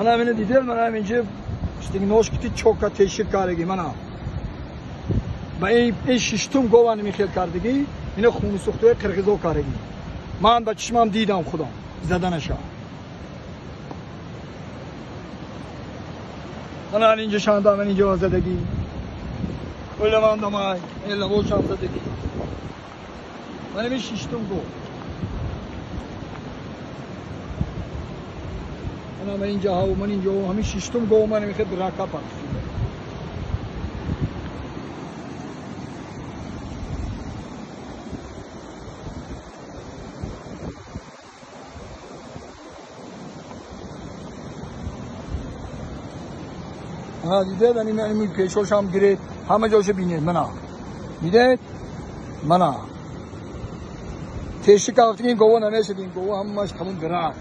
من همینه دیدم من همینجا نوش کتی چوکا تشکر کارگی من با این ششتم گوان میخیل کردگی اینه خون سوختوی قرقیزو کارگی من با چشمم دیدم خودم زدنشا من اینجا شاندم من اینجا زدگی ولی من دمای ایلا بول شان زدگی من همین ششتم گو من اینجا ها و من اینجا و همین ششتم گو من میخواد براکا پاک ها دیده دنی من پیشوش هم گره همه جاش بینید منا دیده منا تشکر کردیم گوه نمیشه دیم گوه همش تموم برا